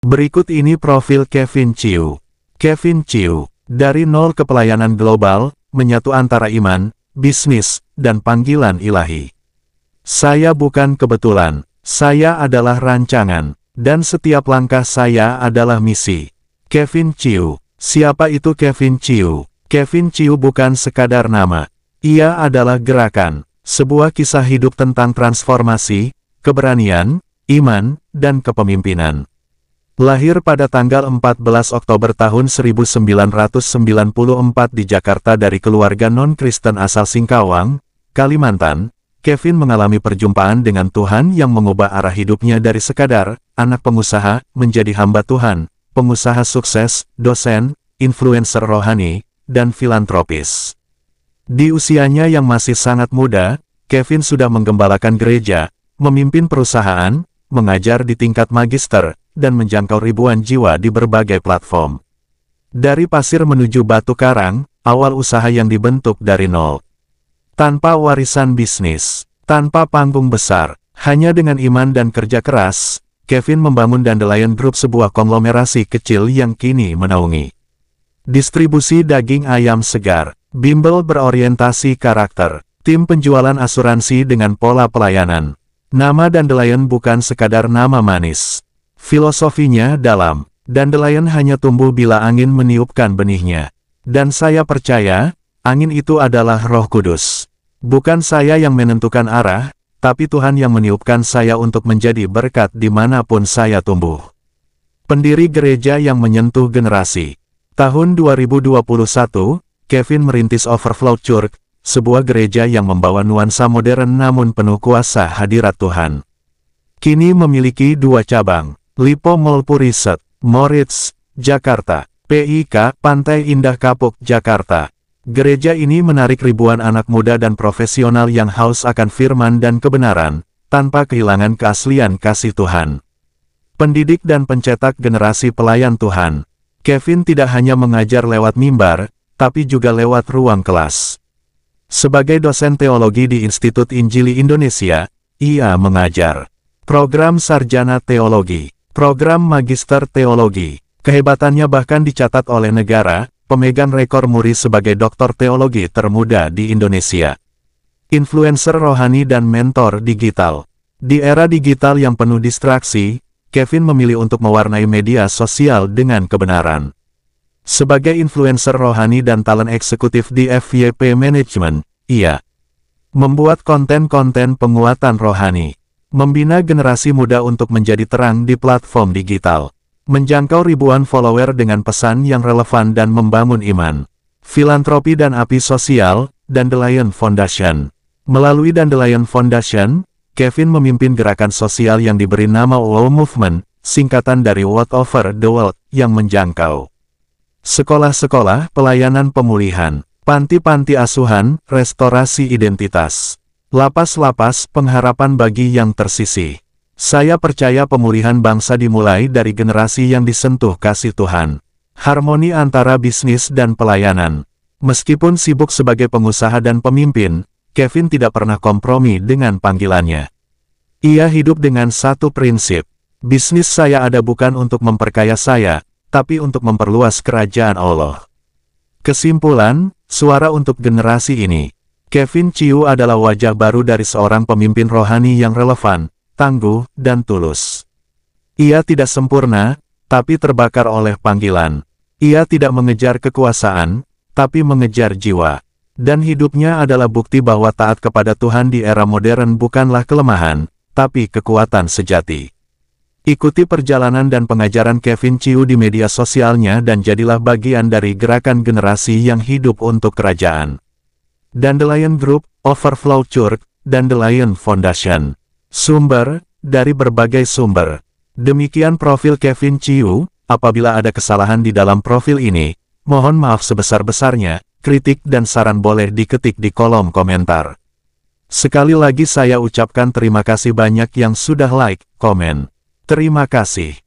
Berikut ini profil Kevin Chiu. Kevin Chiu, dari nol ke pelayanan global, menyatu antara iman, bisnis, dan panggilan ilahi. Saya bukan kebetulan, saya adalah rancangan, dan setiap langkah saya adalah misi. Kevin Chiu. Siapa itu Kevin Chiu? Kevin Chiu bukan sekadar nama. Ia adalah gerakan, sebuah kisah hidup tentang transformasi, keberanian, iman, dan kepemimpinan. Lahir pada tanggal 14 Oktober tahun 1994 di Jakarta dari keluarga non-Kristen asal Singkawang, Kalimantan, Kevin mengalami perjumpaan dengan Tuhan yang mengubah arah hidupnya dari sekadar anak pengusaha menjadi hamba Tuhan, pengusaha sukses, dosen, influencer rohani, dan filantropis. Di usianya yang masih sangat muda, Kevin sudah menggembalakan gereja, memimpin perusahaan, mengajar di tingkat magister, dan menjangkau ribuan jiwa di berbagai platform. Dari pasir menuju batu karang, awal usaha yang dibentuk dari nol. Tanpa warisan bisnis, tanpa panggung besar, hanya dengan iman dan kerja keras, Kevin membangun Dandelion Group, sebuah konglomerasi kecil yang kini menaungi distribusi daging ayam segar, bimbel berorientasi karakter, tim penjualan asuransi dengan pola pelayanan. Nama Dandelion bukan sekadar nama manis. Filosofinya dalam, Dandelion hanya tumbuh bila angin meniupkan benihnya. Dan saya percaya, angin itu adalah Roh Kudus. Bukan saya yang menentukan arah, tapi Tuhan yang meniupkan saya untuk menjadi berkat dimanapun saya tumbuh. Pendiri gereja yang menyentuh generasi. Tahun 2021, Kevin merintis Overflow Church, sebuah gereja yang membawa nuansa modern namun penuh kuasa hadirat Tuhan. Kini memiliki 2 cabang. Lipo Mall Puriset, Moritz, Jakarta. PIK, Pantai Indah Kapuk, Jakarta. Gereja ini menarik ribuan anak muda dan profesional yang haus akan firman dan kebenaran, tanpa kehilangan keaslian kasih Tuhan. Pendidik dan pencetak generasi pelayan Tuhan. Kevin tidak hanya mengajar lewat mimbar, tapi juga lewat ruang kelas. Sebagai dosen teologi di Institut Injili Indonesia, ia mengajar program sarjana teologi, program magister teologi. Kehebatannya bahkan dicatat oleh negara, pemegang rekor Muri sebagai doktor teologi termuda di Indonesia. Influencer rohani dan mentor digital. Di era digital yang penuh distraksi, Kevin memilih untuk mewarnai media sosial dengan kebenaran. Sebagai influencer rohani dan talent eksekutif di FYP Management, ia membuat konten-konten penguatan rohani, membina generasi muda untuk menjadi terang di platform digital, menjangkau ribuan follower dengan pesan yang relevan dan membangun iman, filantropi dan api sosial, Dandelion Foundation. Melalui Dandelion Foundation, Kevin memimpin gerakan sosial yang diberi nama WOW Movement, singkatan dari What Over the World, yang menjangkau sekolah-sekolah, pelayanan pemulihan, panti-panti asuhan, restorasi identitas, lapas-lapas, pengharapan bagi yang tersisih. Saya percaya pemulihan bangsa dimulai dari generasi yang disentuh kasih Tuhan. Harmoni antara bisnis dan pelayanan. Meskipun sibuk sebagai pengusaha dan pemimpin, Kevin tidak pernah kompromi dengan panggilannya. Ia hidup dengan satu prinsip. Bisnis saya ada bukan untuk memperkaya saya, tapi untuk memperluas kerajaan Allah. Kesimpulan, suara untuk generasi ini. Kevin Chiu adalah wajah baru dari seorang pemimpin rohani yang relevan, tangguh, dan tulus. Ia tidak sempurna, tapi terbakar oleh panggilan. Ia tidak mengejar kekuasaan, tapi mengejar jiwa. Dan hidupnya adalah bukti bahwa taat kepada Tuhan di era modern bukanlah kelemahan, tapi kekuatan sejati. Ikuti perjalanan dan pengajaran Kevin Chiu di media sosialnya dan jadilah bagian dari gerakan generasi yang hidup untuk kerajaan. Dandelion Group, Overflow Church, Dandelion Foundation. Sumber, dari berbagai sumber. Demikian profil Kevin Chiu. Apabila ada kesalahan di dalam profil ini, mohon maaf sebesar-besarnya. Kritik dan saran boleh diketik di kolom komentar. Sekali lagi saya ucapkan terima kasih banyak yang sudah like, komen. Terima kasih.